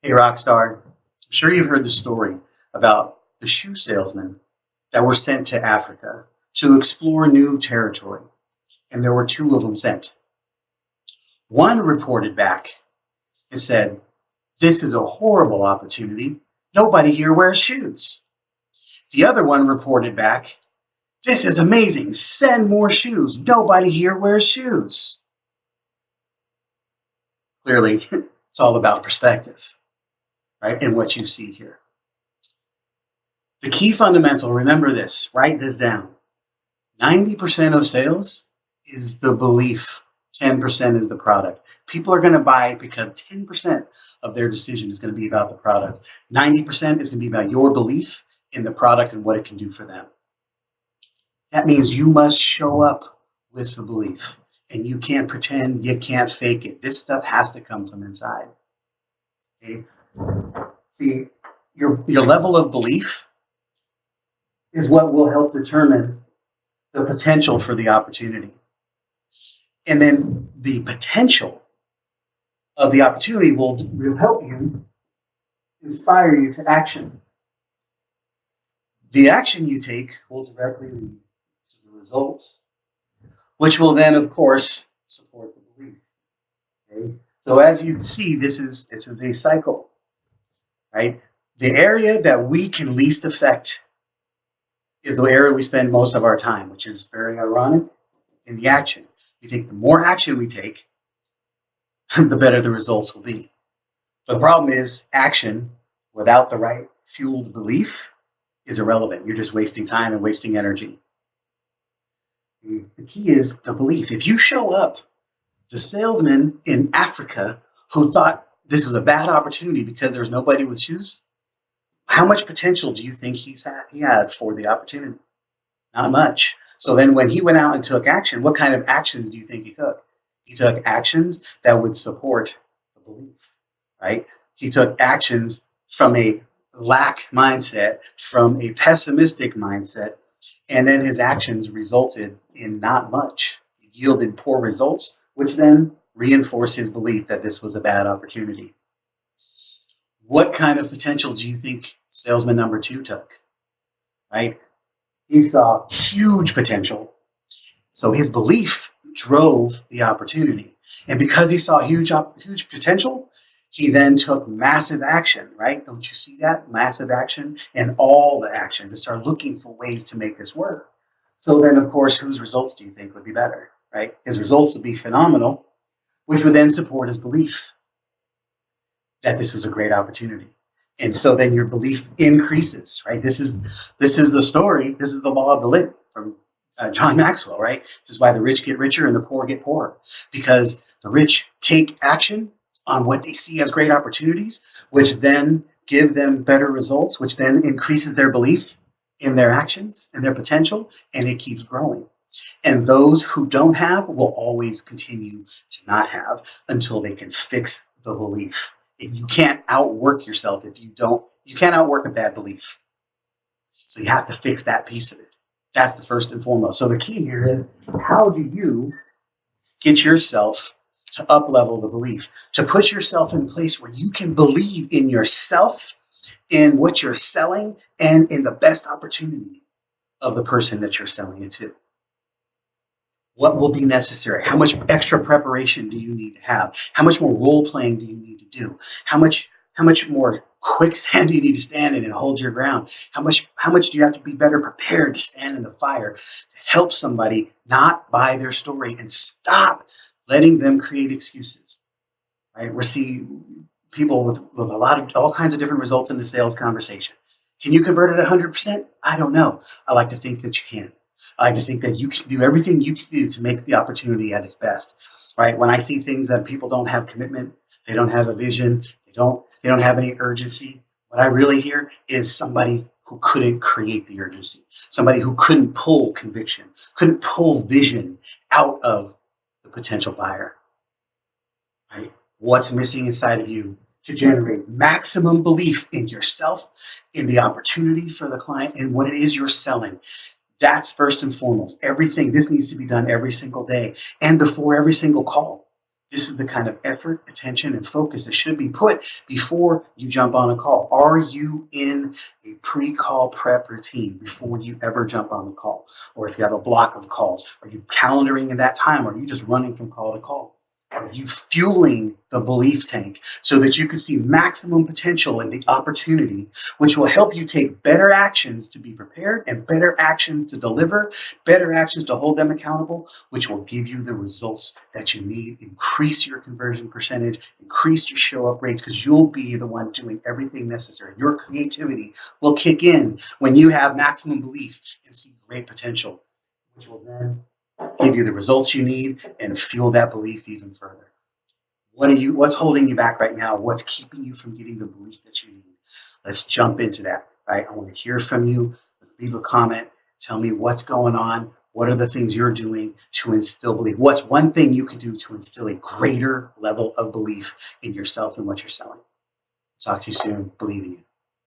Hey, Rockstar, I'm sure you've heard the story about the shoe salesmen that were sent to Africa to explore new territory, and there were two of them sent. One reported back and said, "This is a horrible opportunity. Nobody here wears shoes." The other one reported back, "This is amazing. Send more shoes. Nobody here wears shoes." Clearly, it's all about perspective, right? And what you see here. The key fundamental, remember this, write this down. 90% of sales is the belief, 10% is the product. People are going to buy because 10% of their decision is going to be about the product. 90% is going to be about your belief in the product and what it can do for them. That means you must show up with the belief, and you can't pretend, you can't fake it. This stuff has to come from inside. Okay? See, your level of belief is what will help determine the potential for the opportunity. And then the potential of the opportunity will help you, inspire you to action. The action you take will directly lead to the results, which will then, of course, support the belief. Okay? So as you see, this is a cycle, right? The area that we can least affect is the area we spend most of our time, which is very ironic, in the action. We think the more action we take, the better the results will be. But the problem is action without the right fueled belief is irrelevant. You're just wasting time and wasting energy. The key is the belief. If you show up, the salesman in Africa who thought this was a bad opportunity because there's nobody with shoes, how much potential do you think he had for the opportunity? Not much. So then when he went out and took action, what kind of actions do you think he took? He took actions that would support the belief, right? He took actions from a lack mindset, from a pessimistic mindset, and then his actions resulted in not much. It yielded poor results, which then reinforced his belief that this was a bad opportunity. What kind of potential do you think salesman number 2 took? Right? He saw huge potential. So his belief drove the opportunity. And because he saw huge potential, he then took massive action, right? Don't you see that? Massive action and all the actions and start looking for ways to make this work. So then, of course, whose results do you think would be better, right? His results would be phenomenal, which would then support his belief that this was a great opportunity. And so then your belief increases, right? This is the story. This is the law of the lid from John Maxwell, right? This is why the rich get richer and the poor get poorer, because the rich take action on what they see as great opportunities, which then give them better results, which then increases their belief in their actions and their potential, and it keeps growing. And those who don't have will always continue to not have until they can fix the belief. You can't outwork yourself if you can't outwork a bad belief. So you have to fix that piece of it. That's the first and foremost. So the key here is, how do you get yourself to up-level the belief, to put yourself in a place where you can believe in yourself, in what you're selling, and in the best opportunity of the person that you're selling it to? What will be necessary? How much extra preparation do you need to have? How much more role playing do you need to do? How much more quicksand do you need to stand in and hold your ground? How much do you have to be better prepared to stand in the fire to help somebody not buy their story and stop letting them create excuses? Right? We see people with a lot of all kinds of different results in the sales conversation. Can you convert it 100%? I don't know. I like to think that you can. I like to think that you can do everything you can do to make the opportunity at its best, right? When I see things that people don't have commitment, they don't have a vision, they don't have any urgency, what I really hear is somebody who couldn't create the urgency, somebody who couldn't pull conviction, couldn't pull vision out of the potential buyer, right? What's missing inside of you to generate maximum belief in yourself, in the opportunity for the client, and what it is you're selling? That's first and foremost. Everything, this needs to be done every single day and before every single call. This is the kind of effort, attention, and focus that should be put before you jump on a call. Are you in a pre-call prep routine before you ever jump on the call? Or if you have a block of calls, are you calendaring in that time? Or are you just running from call to call? Are you fueling the belief tank so that you can see maximum potential in the opportunity, which will help you take better actions to be prepared and better actions to deliver, better actions to hold them accountable, which will give you the results that you need, increase your conversion percentage, increase your show up rates, because you'll be the one doing everything necessary. Your creativity will kick in when you have maximum belief and see great potential, which will then give you the results you need and fuel that belief even further. What's holding you back right now? What's keeping you from getting the belief that you need? Let's jump into that, right? I want to hear from you. Let's leave a comment. Tell me what's going on. What are the things you're doing to instill belief? What's one thing you can do to instill a greater level of belief in yourself and what you're selling? Talk to you soon. Believe in you.